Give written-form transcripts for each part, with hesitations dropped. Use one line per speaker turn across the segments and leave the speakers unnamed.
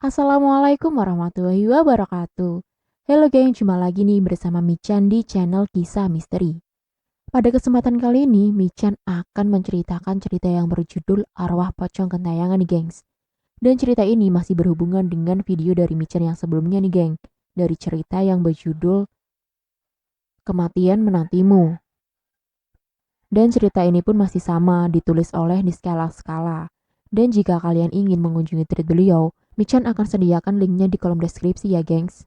Assalamualaikum warahmatullahi wabarakatuh. Halo geng, jumpa lagi nih bersama Michan di channel Kisah Misteri. Pada kesempatan kali ini, Michan akan menceritakan cerita yang berjudul Arwah Pocong Gentayangan nih gengs. Dan cerita ini masih berhubungan dengan video dari Michan yang sebelumnya nih geng. Dari cerita yang berjudul Kematian Menantimu. Dan cerita ini pun masih sama ditulis oleh Niskala Skala. Dan jika kalian ingin mengunjungi tweet beliau, Michan akan sediakan linknya di kolom deskripsi ya gengs.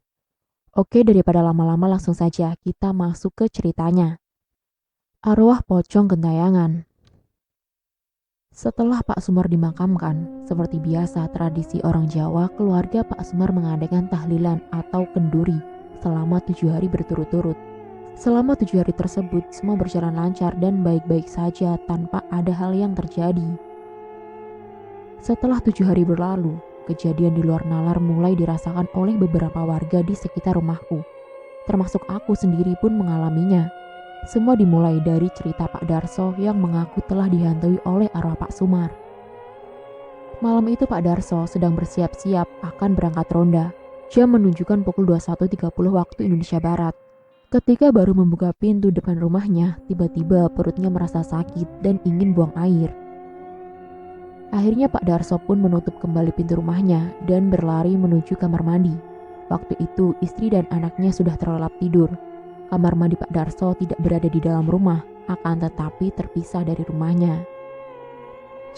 Oke, daripada lama-lama langsung saja kita masuk ke ceritanya. Arwah Pocong Gentayangan. Setelah Pak Sumar dimakamkan, seperti biasa tradisi orang Jawa, keluarga Pak Sumar mengadakan tahlilan atau kenduri selama 7 hari berturut-turut. Selama 7 hari tersebut, semua berjalan lancar dan baik-baik saja tanpa ada hal yang terjadi. Setelah 7 hari berlalu, kejadian di luar nalar mulai dirasakan oleh beberapa warga di sekitar rumahku. Termasuk aku sendiri pun mengalaminya. Semua dimulai dari cerita Pak Darso yang mengaku telah dihantui oleh arwah Pak Sumar. Malam itu Pak Darso sedang bersiap-siap akan berangkat ronda. Jam menunjukkan pukul 21.30 waktu Indonesia Barat. Ketika baru membuka pintu depan rumahnya, tiba-tiba perutnya merasa sakit dan ingin buang air. Akhirnya Pak Darso pun menutup kembali pintu rumahnya dan berlari menuju kamar mandi. Waktu itu istri dan anaknya sudah terlelap tidur. Kamar mandi Pak Darso tidak berada di dalam rumah, akan tetapi terpisah dari rumahnya.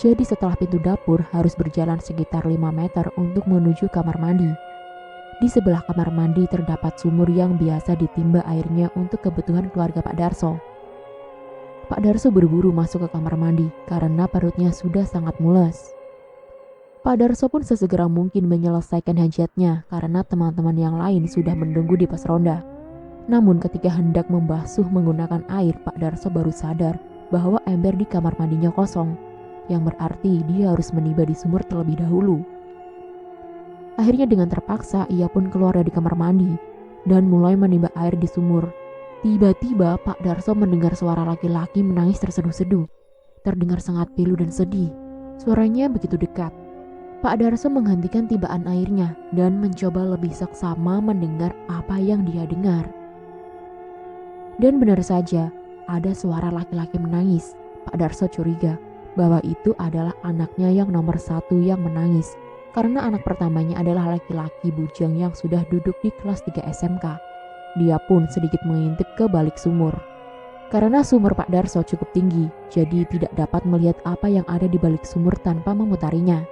Jadi setelah pintu dapur harus berjalan sekitar 5 meter untuk menuju kamar mandi. Di sebelah kamar mandi terdapat sumur yang biasa ditimba airnya untuk kebutuhan keluarga Pak Darso. Pak Darso buru-buru masuk ke kamar mandi karena perutnya sudah sangat mules. Pak Darso pun sesegera mungkin menyelesaikan hajatnya karena teman-teman yang lain sudah menunggu di pos ronda. Namun ketika hendak membasuh menggunakan air, Pak Darso baru sadar bahwa ember di kamar mandinya kosong, yang berarti dia harus meniba di sumur terlebih dahulu. Akhirnya dengan terpaksa ia pun keluar dari kamar mandi dan mulai menimba air di sumur. Tiba-tiba Pak Darso mendengar suara laki-laki menangis terseduh-seduh. Terdengar sangat pilu dan sedih. Suaranya begitu dekat. Pak Darso menghentikan tibaan airnya dan mencoba lebih seksama mendengar apa yang dia dengar. Dan benar saja, ada suara laki-laki menangis. Pak Darso curiga bahwa itu adalah anaknya yang nomor 1 yang menangis. Karena anak pertamanya adalah laki-laki bujang yang sudah duduk di kelas 3 SMK. Dia pun sedikit mengintip ke balik sumur. Karena sumur Pak Darso cukup tinggi, jadi tidak dapat melihat apa yang ada di balik sumur tanpa memutarinya.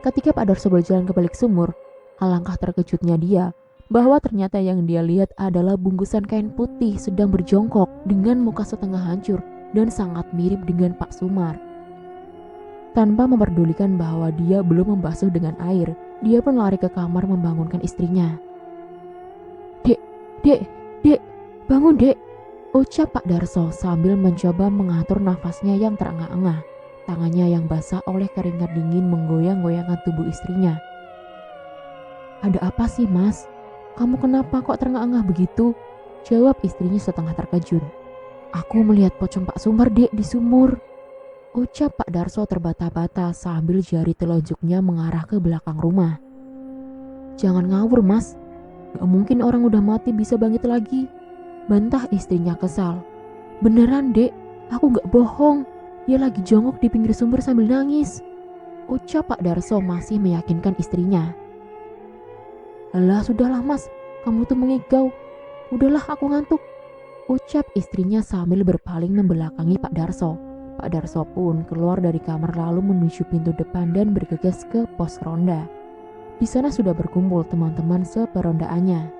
Ketika Pak Darso berjalan ke balik sumur, alangkah terkejutnya dia bahwa ternyata yang dia lihat adalah bungkusan kain putih sedang berjongkok dengan muka setengah hancur dan sangat mirip dengan Pak Sumar. Tanpa memperdulikan bahwa dia belum membasuh dengan air, dia pun lari ke kamar membangunkan istrinya. "Dek, dek, dek, bangun dek," ucap Pak Darso sambil mencoba mengatur nafasnya yang terengah-engah. Tangannya yang basah oleh keringat dingin menggoyang-goyangkan tubuh istrinya. "Ada apa sih mas? Kamu kenapa kok terengah-engah begitu?" jawab istrinya setengah terkejut. "Aku melihat pocong Pak Sumar dek di sumur," ucap Pak Darso terbata-bata sambil jari telunjuknya mengarah ke belakang rumah. "Jangan ngawur mas, gak mungkin orang udah mati bisa bangkit lagi," bantah istrinya kesal. "Beneran dek, aku gak bohong, dia lagi jongkok di pinggir sumur sambil nangis," ucap Pak Darso masih meyakinkan istrinya. "Alah sudahlah mas, kamu tuh mengigau. Udahlah aku ngantuk," ucap istrinya sambil berpaling membelakangi Pak Darso. Pak Darso pun keluar dari kamar lalu menuju pintu depan dan bergegas ke pos ronda. Di sana sudah berkumpul teman-teman seperondaannya.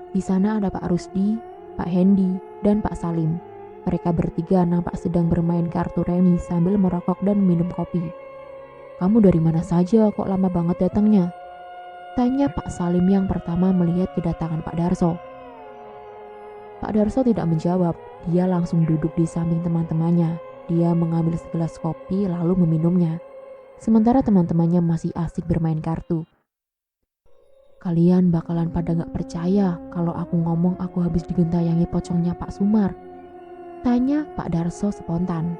Di sana ada Pak Rusdi, Pak Hendi, dan Pak Salim. Mereka bertiga nampak sedang bermain kartu remi sambil merokok dan minum kopi. "Kamu dari mana saja kok lama banget datangnya?" tanya Pak Salim yang pertama melihat kedatangan Pak Darso. Pak Darso tidak menjawab, dia langsung duduk di samping teman-temannya. Dia mengambil segelas kopi lalu meminumnya. Sementara teman-temannya masih asik bermain kartu. "Kalian bakalan pada gak percaya kalau aku ngomong aku habis digentayangi pocongnya Pak Sumar?" tanya Pak Darso spontan.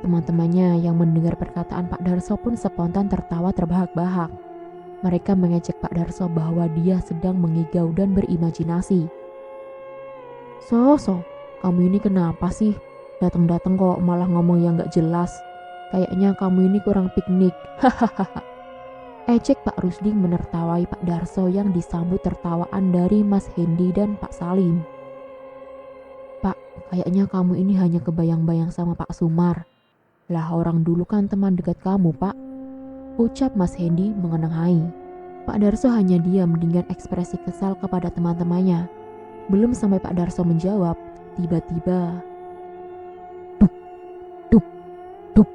Teman-temannya yang mendengar perkataan Pak Darso pun spontan tertawa terbahak-bahak. Mereka mengejek Pak Darso bahwa dia sedang mengigau dan berimajinasi. So, kamu ini kenapa sih? Datang-datang kok malah ngomong yang gak jelas. Kayaknya kamu ini kurang piknik. Hahaha. Ejek Pak Rusdi menertawai Pak Darso yang disambut tertawaan dari Mas Hendi dan Pak Salim. Pak, kayaknya kamu ini hanya kebayang-bayang sama Pak Sumar. Lah orang dulu kan teman dekat kamu, Pak. Ucap Mas Hendi mengenengai. Pak Darso hanya diam dengan ekspresi kesal kepada teman-temannya. Belum sampai Pak Darso menjawab, tiba-tiba tuk, tuk, tuk.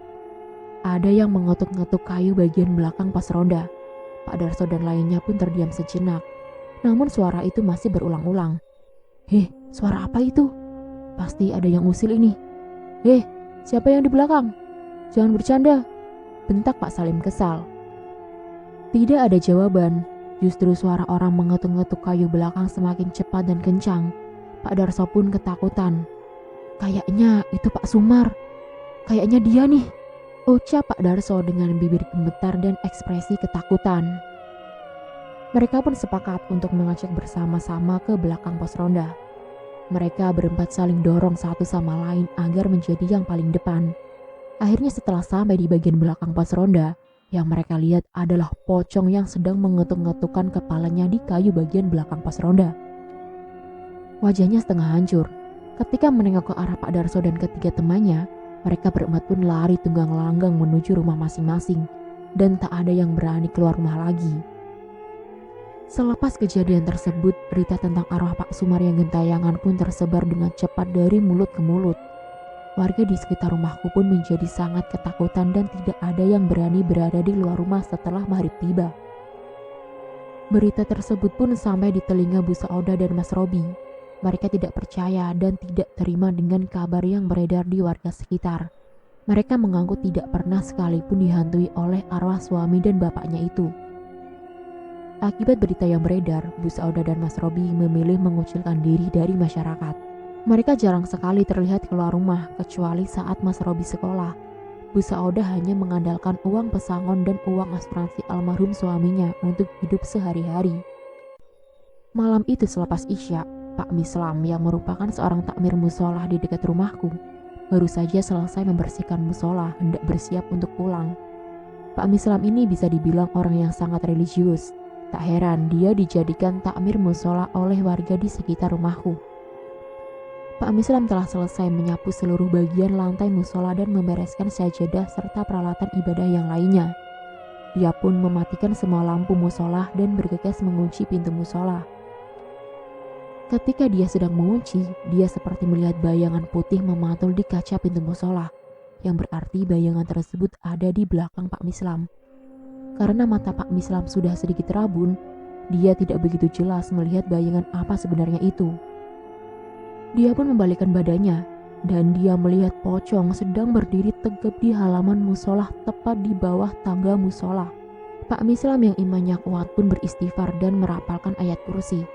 Ada yang mengetuk-ngetuk kayu bagian belakang pos ronda. Pak Darso dan lainnya pun terdiam sejenak. Namun suara itu masih berulang-ulang. Heh, suara apa itu? Pasti ada yang usil ini. Heh, siapa yang di belakang? Jangan bercanda, bentak Pak Salim kesal. Tidak ada jawaban, justru suara orang mengetuk-ngetuk kayu belakang semakin cepat dan kencang. Pak Darso pun ketakutan. Kayaknya itu Pak Sumar. Kayaknya dia nih, ucap Pak Darso dengan bibir gemetar dan ekspresi ketakutan. Mereka pun sepakat untuk mengecek bersama-sama ke belakang pos ronda. Mereka berempat saling dorong satu sama lain agar menjadi yang paling depan. Akhirnya setelah sampai di bagian belakang pos ronda, yang mereka lihat adalah pocong yang sedang mengetuk-ngetukkan kepalanya di kayu bagian belakang pos ronda. Wajahnya setengah hancur. Ketika menengok ke arah Pak Darso dan ketiga temannya, mereka berempat pun lari tunggang langgang menuju rumah masing-masing, dan tak ada yang berani keluar rumah lagi. Selepas kejadian tersebut, berita tentang arwah Pak Sumar yang gentayangan pun tersebar dengan cepat dari mulut ke mulut. Warga di sekitar rumahku pun menjadi sangat ketakutan dan tidak ada yang berani berada di luar rumah setelah maghrib tiba. Berita tersebut pun sampai di telinga Bu Sauda dan Mas Robi. Mereka tidak percaya dan tidak terima dengan kabar yang beredar di warga sekitar. Mereka mengaku tidak pernah sekalipun dihantui oleh arwah suami dan bapaknya itu. Akibat berita yang beredar, Bu Sauda dan Mas Robi memilih mengucilkan diri dari masyarakat. Mereka jarang sekali terlihat keluar rumah kecuali saat Mas Robi sekolah. Bu Sauda hanya mengandalkan uang pesangon dan uang asuransi almarhum suaminya untuk hidup sehari-hari. Malam itu selepas Isya, Pak Mislam yang merupakan seorang takmir musola di dekat rumahku baru saja selesai membersihkan musola hendak bersiap untuk pulang. Pak Mislam ini bisa dibilang orang yang sangat religius. Tak heran dia dijadikan takmir musola oleh warga di sekitar rumahku. Pak Mislam telah selesai menyapu seluruh bagian lantai musola dan membereskan sajadah serta peralatan ibadah yang lainnya. Dia pun mematikan semua lampu musola dan bergegas mengunci pintu musola. Ketika dia sedang mengunci, dia seperti melihat bayangan putih memantul di kaca pintu musola, yang berarti bayangan tersebut ada di belakang Pak Mislam. Karena mata Pak Mislam sudah sedikit rabun, dia tidak begitu jelas melihat bayangan apa sebenarnya itu. Dia pun membalikkan badannya, dan dia melihat pocong sedang berdiri tegap di halaman musola tepat di bawah tangga musola. Pak Mislam yang imannya kuat pun beristighfar dan merapalkan ayat kursi.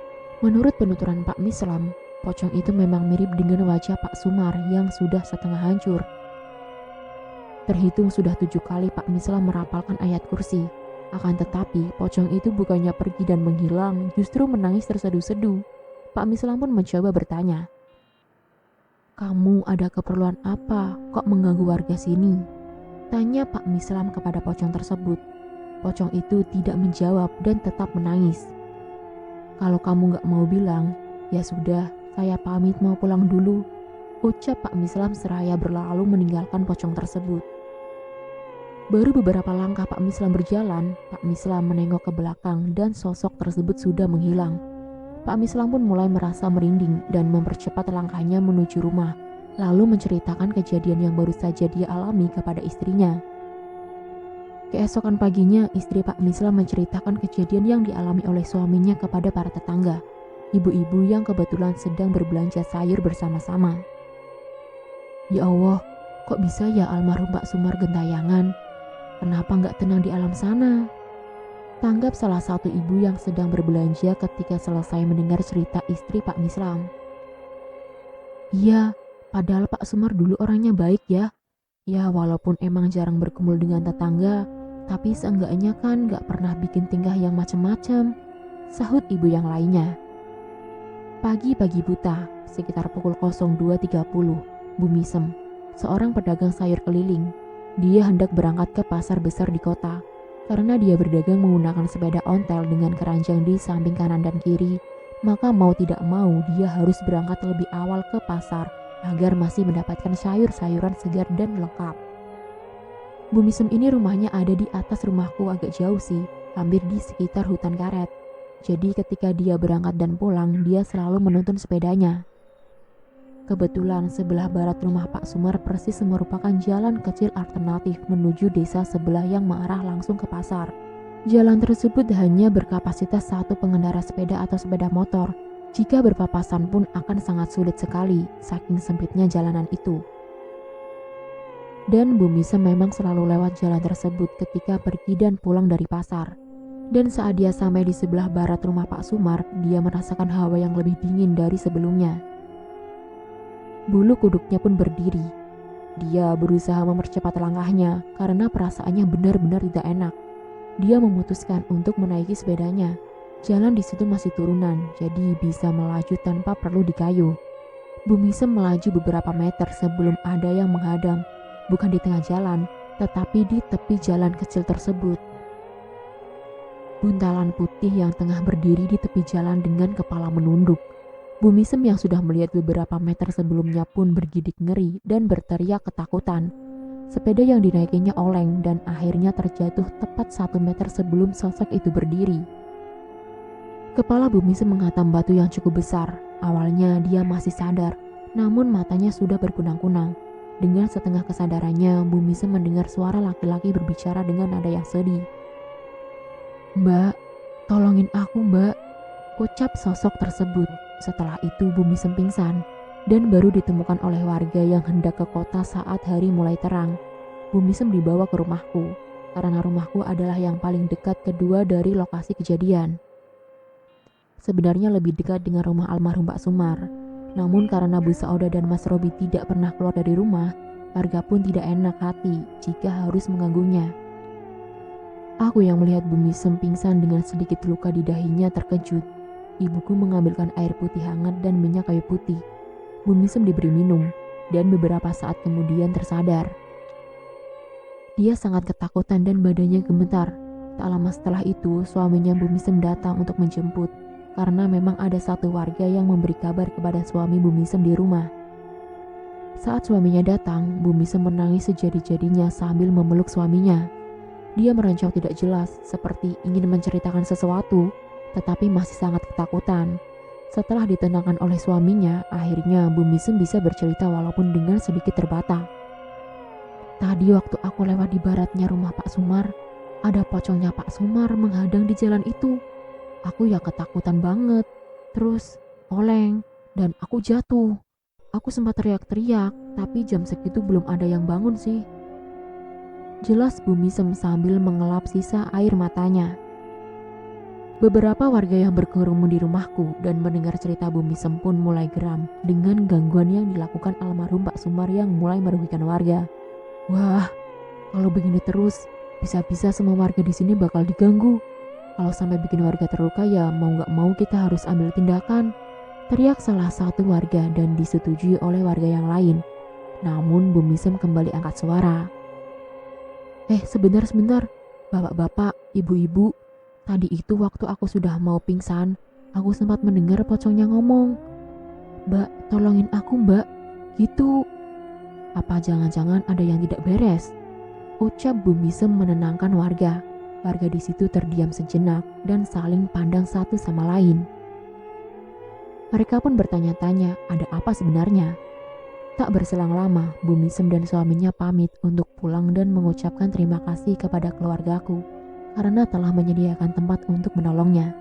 Menurut penuturan Pak Mislam, pocong itu memang mirip dengan wajah Pak Sumar yang sudah setengah hancur. Terhitung sudah 7 kali Pak Mislam merapalkan ayat kursi. Akan tetapi, pocong itu bukannya pergi dan menghilang, justru menangis terseduh-seduh. Pak Mislam pun mencoba bertanya, "Kamu ada keperluan apa? Kok mengganggu warga sini?" Tanya Pak Mislam kepada pocong tersebut. Pocong itu tidak menjawab dan tetap menangis. "Kalau kamu gak mau bilang, ya sudah, saya pamit mau pulang dulu," ucap Pak Mislam seraya berlalu meninggalkan pocong tersebut. Baru beberapa langkah Pak Mislam berjalan, Pak Mislam menengok ke belakang dan sosok tersebut sudah menghilang. Pak Mislam pun mulai merasa merinding dan mempercepat langkahnya menuju rumah, lalu menceritakan kejadian yang baru saja dia alami kepada istrinya. Keesokan paginya, istri Pak Mislam menceritakan kejadian yang dialami oleh suaminya kepada para tetangga, ibu-ibu yang kebetulan sedang berbelanja sayur bersama-sama. "Ya Allah, kok bisa ya almarhum Pak Sumar gentayangan? Kenapa nggak tenang di alam sana?" Tanggap salah satu ibu yang sedang berbelanja ketika selesai mendengar cerita istri Pak Mislam. "Iya, padahal Pak Sumar dulu orangnya baik ya. Ya walaupun emang jarang berkumpul dengan tetangga, tapi seenggaknya kan gak pernah bikin tingkah yang macem-macem, sahut ibu yang lainnya. Pagi-pagi buta, sekitar pukul 02.30, Bu Misem, seorang pedagang sayur keliling. Dia hendak berangkat ke pasar besar di kota. Karena dia berdagang menggunakan sepeda ontel dengan keranjang di samping kanan dan kiri, maka mau tidak mau dia harus berangkat lebih awal ke pasar agar masih mendapatkan sayur-sayuran segar dan lengkap. Bu Misem ini rumahnya ada di atas rumahku agak jauh sih, hampir di sekitar hutan karet. Jadi ketika dia berangkat dan pulang, dia selalu menuntun sepedanya. Kebetulan sebelah barat rumah Pak Sumar persis merupakan jalan kecil alternatif menuju desa sebelah yang mengarah langsung ke pasar. Jalan tersebut hanya berkapasitas satu pengendara sepeda atau sepeda motor. Jika berpapasan pun akan sangat sulit sekali, saking sempitnya jalanan itu. Dan Bu Misem memang selalu lewat jalan tersebut ketika pergi dan pulang dari pasar. Dan saat dia sampai di sebelah barat rumah Pak Sumar, dia merasakan hawa yang lebih dingin dari sebelumnya. Bulu kuduknya pun berdiri. Dia berusaha mempercepat langkahnya karena perasaannya benar-benar tidak enak. Dia memutuskan untuk menaiki sepedanya. Jalan di situ masih turunan, jadi bisa melaju tanpa perlu dikayuh. Bu Misem melaju beberapa meter sebelum ada yang menghadang, bukan di tengah jalan, tetapi di tepi jalan kecil tersebut. Buntalan putih yang tengah berdiri di tepi jalan dengan kepala menunduk. Bu Misem yang sudah melihat beberapa meter sebelumnya pun bergidik ngeri dan berteriak ketakutan. Sepeda yang dinaikinya oleng dan akhirnya terjatuh tepat 1 meter sebelum sosok itu berdiri. Kepala Bu Misem menghantam batu yang cukup besar. Awalnya dia masih sadar, namun matanya sudah berkunang-kunang. Dengan setengah kesadarannya, Bu Misem mendengar suara laki-laki berbicara dengan nada yang sedih. "Mbak, tolongin aku mbak," ucap sosok tersebut. Setelah itu Bu Misem pingsan dan baru ditemukan oleh warga yang hendak ke kota saat hari mulai terang. Bu Misem dibawa ke rumahku, karena rumahku adalah yang paling dekat kedua dari lokasi kejadian. Sebenarnya lebih dekat dengan rumah almarhum Pak Sumar, namun karena Bu Sauda dan Mas Robi tidak pernah keluar dari rumah, warga pun tidak enak hati jika harus mengganggunya. Aku yang melihat Bu Misem pingsan dengan sedikit luka di dahinya terkejut. Ibuku mengambilkan air putih hangat dan minyak kayu putih. Bu Misem diberi minum, dan beberapa saat kemudian tersadar. Dia sangat ketakutan dan badannya gemetar. Tak lama setelah itu, suaminya Bu Misem datang untuk menjemput, karena memang ada satu warga yang memberi kabar kepada suami Bu Misem di rumah. Saat suaminya datang, Bu Misem menangis sejadi-jadinya sambil memeluk suaminya. Dia merancang tidak jelas, seperti ingin menceritakan sesuatu, tetapi masih sangat ketakutan. Setelah ditenangkan oleh suaminya, akhirnya Bu Misem bisa bercerita walaupun dengan sedikit terbata. "Tadi waktu aku lewat di baratnya rumah Pak Sumar, ada pocongnya Pak Sumar menghadang di jalan itu. Aku ya ketakutan banget, terus oleng, dan aku jatuh. Aku sempat teriak-teriak, tapi jam segitu belum ada yang bangun sih." Jelas Bu Misem sambil mengelap sisa air matanya. Beberapa warga yang berkerumun di rumahku dan mendengar cerita Bu Misem pun mulai geram dengan gangguan yang dilakukan almarhum Pak Sumar yang mulai merugikan warga. "Wah, kalau begini terus, bisa-bisa semua warga di sini bakal diganggu. Kalau sampai bikin warga terluka ya mau gak mau kita harus ambil tindakan," teriak salah satu warga dan disetujui oleh warga yang lain. Namun Bu Misem kembali angkat suara. Sebentar, bapak-bapak, ibu-ibu. Tadi itu waktu aku sudah mau pingsan, aku sempat mendengar pocongnya ngomong, "Mbak, tolongin aku mbak," gitu. Apa jangan-jangan ada yang tidak beres? Ucap Bu Misem menenangkan warga. Warga di situ terdiam sejenak dan saling pandang satu sama lain. Mereka pun bertanya-tanya ada apa sebenarnya. Tak berselang lama, Bu Misem dan suaminya pamit untuk pulang dan mengucapkan terima kasih kepada keluargaku karena telah menyediakan tempat untuk menolongnya.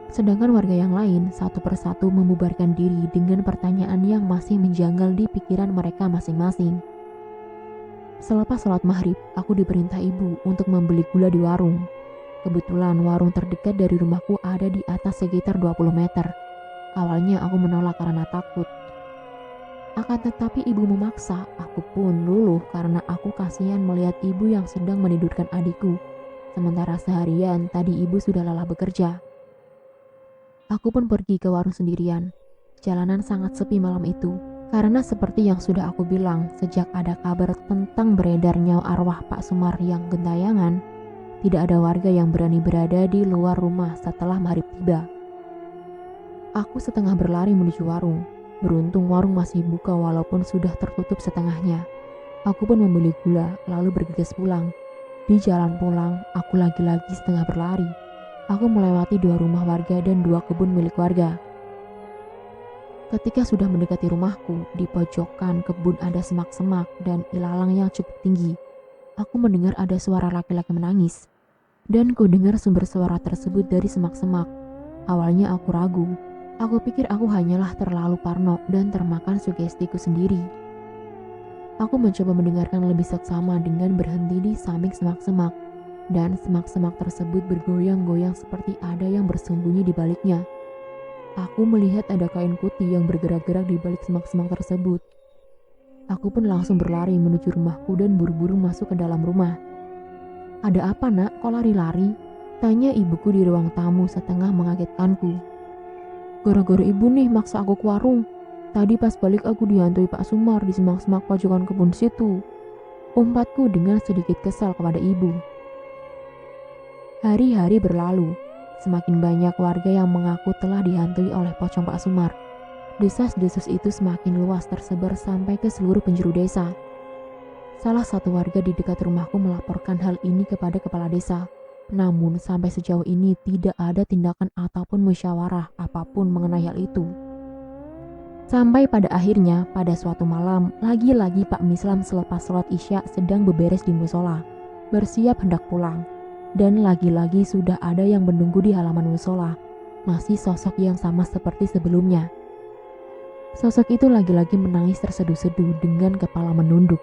Sedangkan warga yang lain satu persatu membubarkan diri dengan pertanyaan yang masih menjanggal di pikiran mereka masing-masing. Selepas sholat maghrib, aku diperintah ibu untuk membeli gula di warung. Kebetulan warung terdekat dari rumahku ada di atas sekitar 20 meter. Awalnya aku menolak karena takut. Akan tetapi ibu memaksa, aku pun luluh karena aku kasihan melihat ibu yang sedang menidurkan adikku. Sementara seharian tadi ibu sudah lelah bekerja. Aku pun pergi ke warung sendirian. Jalanan sangat sepi malam itu. Karena seperti yang sudah aku bilang, sejak ada kabar tentang beredarnya arwah Pak Sumar yang gentayangan, tidak ada warga yang berani berada di luar rumah setelah maghrib tiba. Aku setengah berlari menuju warung. Beruntung warung masih buka walaupun sudah tertutup setengahnya. Aku pun membeli gula lalu bergegas pulang. Di jalan pulang, aku lagi-lagi setengah berlari. Aku melewati 2 rumah warga dan 2 kebun milik warga. Ketika sudah mendekati rumahku, di pojokan kebun ada semak-semak dan ilalang yang cukup tinggi. Aku mendengar ada suara laki-laki menangis. Dan ku dengar sumber suara tersebut dari semak-semak. Awalnya aku ragu. Aku pikir aku hanyalah terlalu parno dan termakan sugestiku sendiri. Aku mencoba mendengarkan lebih seksama dengan berhenti di samping semak-semak. Dan semak-semak tersebut bergoyang-goyang seperti ada yang bersembunyi di baliknya. Aku melihat ada kain putih yang bergerak-gerak di balik semak-semak tersebut. Aku pun langsung berlari menuju rumahku dan buru-buru masuk ke dalam rumah. "Ada apa, Nak? Kok lari-lari?" tanya ibuku di ruang tamu setengah mengagetkanku. "Gara-gara ibu nih maksa aku ke warung. Tadi pas balik aku dihantui Pak Sumar di semak-semak pojokan kebun situ," umpatku dengan sedikit kesal kepada ibu. Hari-hari berlalu. Semakin banyak warga yang mengaku telah dihantui oleh pocong Pak Sumar. Desas-desus itu semakin luas tersebar sampai ke seluruh penjuru desa. Salah satu warga di dekat rumahku melaporkan hal ini kepada kepala desa. Namun sampai sejauh ini tidak ada tindakan ataupun musyawarah apapun mengenai hal itu. Sampai pada akhirnya pada suatu malam, lagi-lagi Pak Mislam selepas sholat Isya sedang beberes di musola, bersiap hendak pulang. Dan lagi-lagi sudah ada yang menunggu di halaman musola, masih sosok yang sama seperti sebelumnya. Sosok itu lagi-lagi menangis terseduh-seduh dengan kepala menunduk.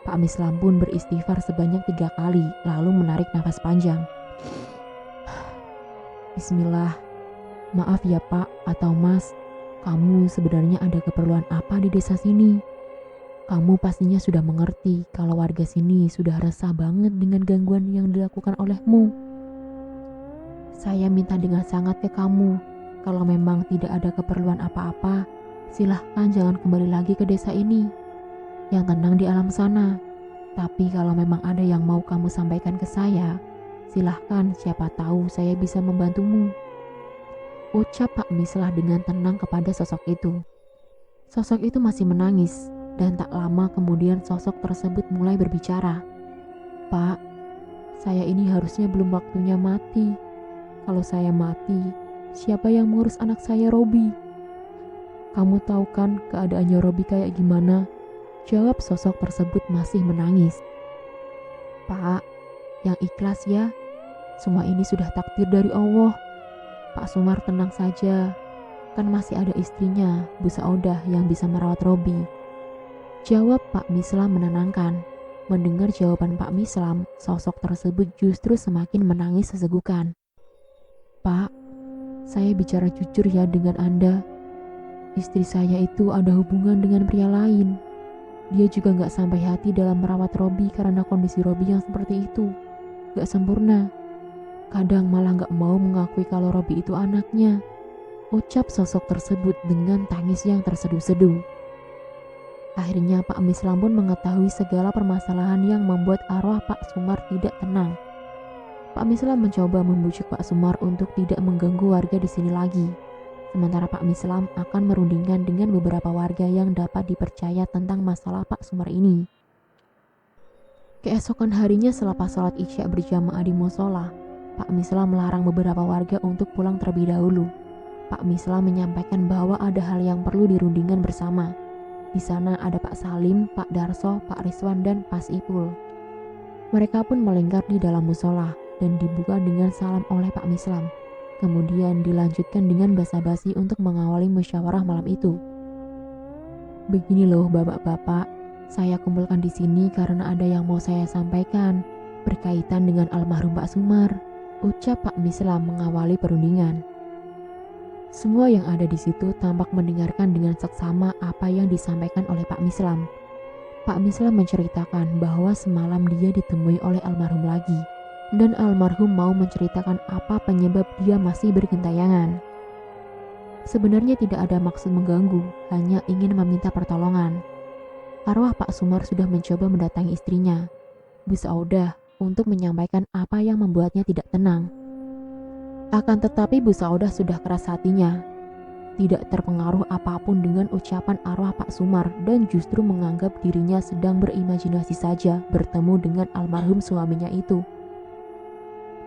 Pak Mislam pun beristighfar sebanyak 3 kali lalu menarik nafas panjang. "Bismillah, maaf ya Pak atau Mas, kamu sebenarnya ada keperluan apa di desa sini? Kamu pastinya sudah mengerti kalau warga sini sudah resah banget dengan gangguan yang dilakukan olehmu. Saya minta dengan sangat ke kamu, kalau memang tidak ada keperluan apa-apa, silahkan jangan kembali lagi ke desa ini. Yang tenang di alam sana. Tapi kalau memang ada yang mau kamu sampaikan ke saya, silahkan, siapa tahu saya bisa membantumu," ucap Pak Mislah dengan tenang kepada sosok itu. Sosok itu masih menangis, dan tak lama kemudian sosok tersebut mulai berbicara. "Pak, saya ini harusnya belum waktunya mati. Kalau saya mati, siapa yang mengurus anak saya, Robi? Kamu tahu kan keadaannya Robi kayak gimana?" Jawab sosok tersebut masih menangis. "Pak, yang ikhlas ya. Semua ini sudah takdir dari Allah. Pak Sumar tenang saja. Kan masih ada istrinya, Bu Saudah yang bisa merawat Robi," jawab Pak Mislam menenangkan. Mendengar jawaban Pak Mislam, sosok tersebut justru semakin menangis sesegukan. "Pak, saya bicara jujur ya dengan Anda. Istri saya itu ada hubungan dengan pria lain. Dia juga gak sampai hati dalam merawat Robi karena kondisi Robi yang seperti itu. Gak sempurna. Kadang malah gak mau mengakui kalau Robi itu anaknya," ucap sosok tersebut dengan tangis yang terseduh-seduh. Akhirnya Pak Mislam pun mengetahui segala permasalahan yang membuat arwah Pak Sumar tidak tenang. Pak Mislam mencoba membujuk Pak Sumar untuk tidak mengganggu warga di sini lagi. Sementara Pak Mislam akan merundingkan dengan beberapa warga yang dapat dipercaya tentang masalah Pak Sumar ini. Keesokan harinya selepas sholat Isya berjamaah di musola, Pak Mislam melarang beberapa warga untuk pulang terlebih dahulu. Pak Mislam menyampaikan bahwa ada hal yang perlu dirundingkan bersama. Di sana ada Pak Salim, Pak Darso, Pak Rizwan, dan Pak Ipul. Mereka pun melingkar di dalam musola dan dibuka dengan salam oleh Pak Mislam. Kemudian dilanjutkan dengan basa-basi untuk mengawali musyawarah malam itu. "Begini loh bapak-bapak, saya kumpulkan di sini karena ada yang mau saya sampaikan berkaitan dengan almarhum Pak Sumar," ucap Pak Mislam mengawali perundingan. Semua yang ada di situ tampak mendengarkan dengan seksama apa yang disampaikan oleh Pak Mislam. Pak Mislam menceritakan bahwa semalam dia ditemui oleh almarhum lagi, dan almarhum mau menceritakan apa penyebab dia masih bergentayangan. Sebenarnya tidak ada maksud mengganggu, hanya ingin meminta pertolongan. Arwah Pak Sumar sudah mencoba mendatangi istrinya, Bu Saudah, untuk menyampaikan apa yang membuatnya tidak tenang. Akan tetapi Bu Saudah sudah keras hatinya, tidak terpengaruh apapun dengan ucapan arwah Pak Sumar dan justru menganggap dirinya sedang berimajinasi saja bertemu dengan almarhum suaminya itu.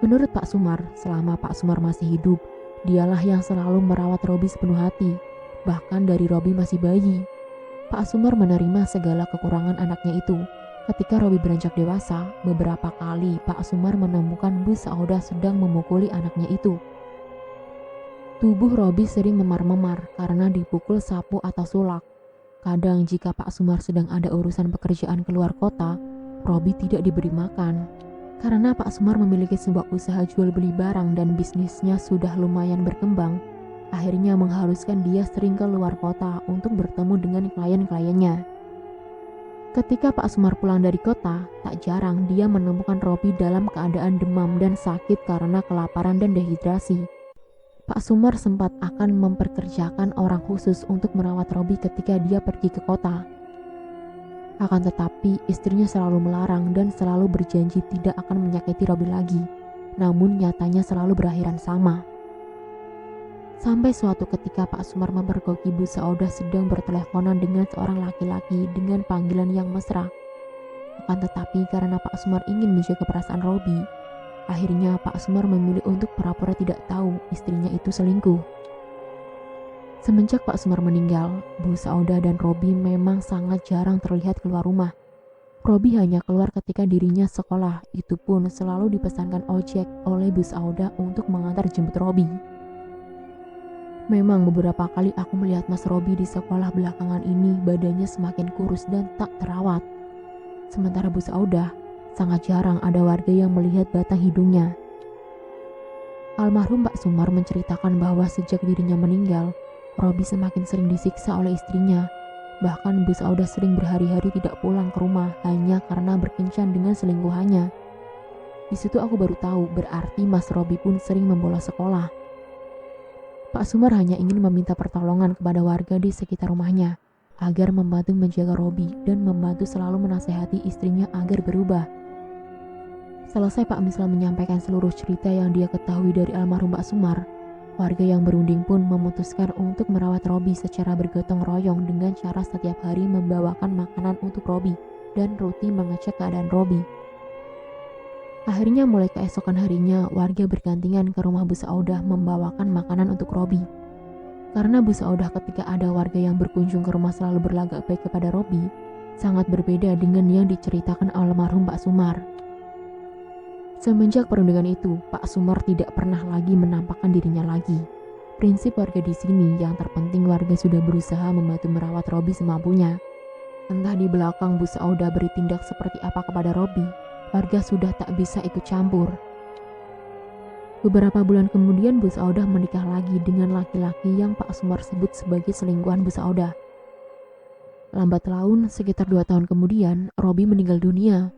Menurut Pak Sumar, selama Pak Sumar masih hidup, dialah yang selalu merawat Robi sepenuh hati, bahkan dari Robi masih bayi. Pak Sumar menerima segala kekurangan anaknya itu. Ketika Robi beranjak dewasa, beberapa kali Pak Sumar menemukan Bu Saudah sedang memukuli anaknya itu. Tubuh Robi sering memar-memar karena dipukul sapu atau sulak. Kadang jika Pak Sumar sedang ada urusan pekerjaan keluar kota, Robi tidak diberi makan. Karena Pak Sumar memiliki sebuah usaha jual beli barang dan bisnisnya sudah lumayan berkembang, akhirnya mengharuskan dia sering ke luar kota untuk bertemu dengan klien-kliennya. Ketika Pak Sumar pulang dari kota, tak jarang dia menemukan Robi dalam keadaan demam dan sakit karena kelaparan dan dehidrasi. Pak Sumar sempat akan memperkerjakan orang khusus untuk merawat Robi ketika dia pergi ke kota. Akan tetapi istrinya selalu melarang dan selalu berjanji tidak akan menyakiti Robi lagi. Namun nyatanya selalu berakhiran sama. Sampai suatu ketika Pak Sumar memergoki Bu Saudah sedang berteleponan dengan seorang laki-laki dengan panggilan yang mesra. Akan tetapi karena Pak Sumar ingin menjaga perasaan Robi, akhirnya Pak Sumar memilih untuk pura-pura tidak tahu istrinya itu selingkuh. Semenjak Pak Sumar meninggal, Bu Saudah dan Robi memang sangat jarang terlihat keluar rumah. Robi hanya keluar ketika dirinya sekolah, itu pun selalu dipesankan ojek oleh Bu Saudah untuk mengantar jemput Robi. Memang beberapa kali aku melihat Mas Robi di sekolah belakangan ini badannya semakin kurus dan tak terawat. Sementara Bu Saudah, sangat jarang ada warga yang melihat batang hidungnya. Almarhum Pak Sumar menceritakan bahwa sejak dirinya meninggal, Robi semakin sering disiksa oleh istrinya. Bahkan Bu Saudah sering berhari-hari tidak pulang ke rumah hanya karena berkencan dengan selingkuhannya. Di situ aku baru tahu berarti Mas Robi pun sering membolos sekolah. Pak Sumar hanya ingin meminta pertolongan kepada warga di sekitar rumahnya agar membantu menjaga Robi dan membantu selalu menasehati istrinya agar berubah. Selesai Pak Mislam menyampaikan seluruh cerita yang dia ketahui dari almarhum Pak Sumar, warga yang berunding pun memutuskan untuk merawat Robi secara bergotong royong dengan cara setiap hari membawakan makanan untuk Robi dan rutin mengecek keadaan Robi. Akhirnya mulai keesokan harinya, warga bergantian ke rumah Bu Saudah membawakan makanan untuk Robi. Karena Bu Saudah ketika ada warga yang berkunjung ke rumah selalu berlagak baik kepada Robi, sangat berbeda dengan yang diceritakan almarhum Pak Sumar. Semenjak perundingan itu, Pak Sumar tidak pernah lagi menampakkan dirinya lagi. Prinsip warga di sini yang terpenting warga sudah berusaha membantu merawat Robi semampunya. Entah di belakang Bu Saudah bertindak seperti apa kepada Robi, warga sudah tak bisa ikut campur. Beberapa bulan kemudian Bu Saudah menikah lagi dengan laki-laki yang Pak Sumar sebut sebagai selingkuhan Bu Saudah. Lambat laun, sekitar 2 tahun kemudian, Robi meninggal dunia.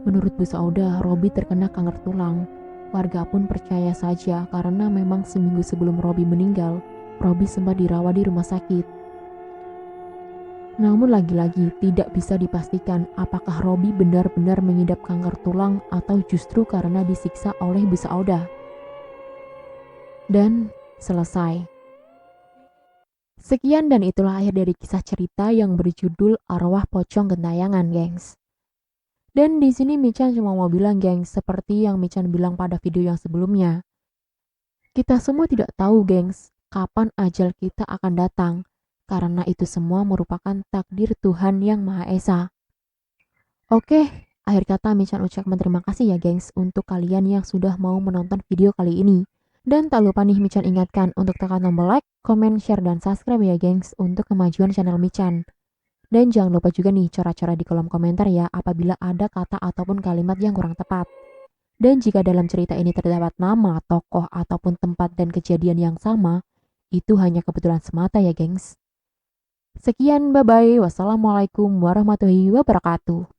Menurut Bu Saudah, Robi terkena kanker tulang. Warga pun percaya saja karena memang seminggu sebelum Robi meninggal, Robi sempat dirawat di rumah sakit. Namun lagi-lagi tidak bisa dipastikan apakah Robi benar-benar mengidap kanker tulang atau justru karena disiksa oleh Bu Saudah. Dan selesai. Sekian dan itulah akhir dari kisah cerita yang berjudul Arwah Pocong Gentayangan, gengs. Dan di sini Michan cuma mau bilang, gengs, seperti yang Michan bilang pada video yang sebelumnya. Kita semua tidak tahu, gengs, kapan ajal kita akan datang. Karena itu semua merupakan takdir Tuhan Yang Maha Esa. Oke, akhir kata Michan ucapkan terima kasih ya gengs untuk kalian yang sudah mau menonton video kali ini. Dan tak lupa nih Michan ingatkan untuk tekan tombol like, comment, share, dan subscribe ya gengs untuk kemajuan channel Michan. Dan jangan lupa juga nih coret-coret di kolom komentar ya apabila ada kata ataupun kalimat yang kurang tepat. Dan jika dalam cerita ini terdapat nama, tokoh, ataupun tempat dan kejadian yang sama, itu hanya kebetulan semata ya, gengs. Sekian, bye-bye. Wassalamualaikum warahmatullahi wabarakatuh.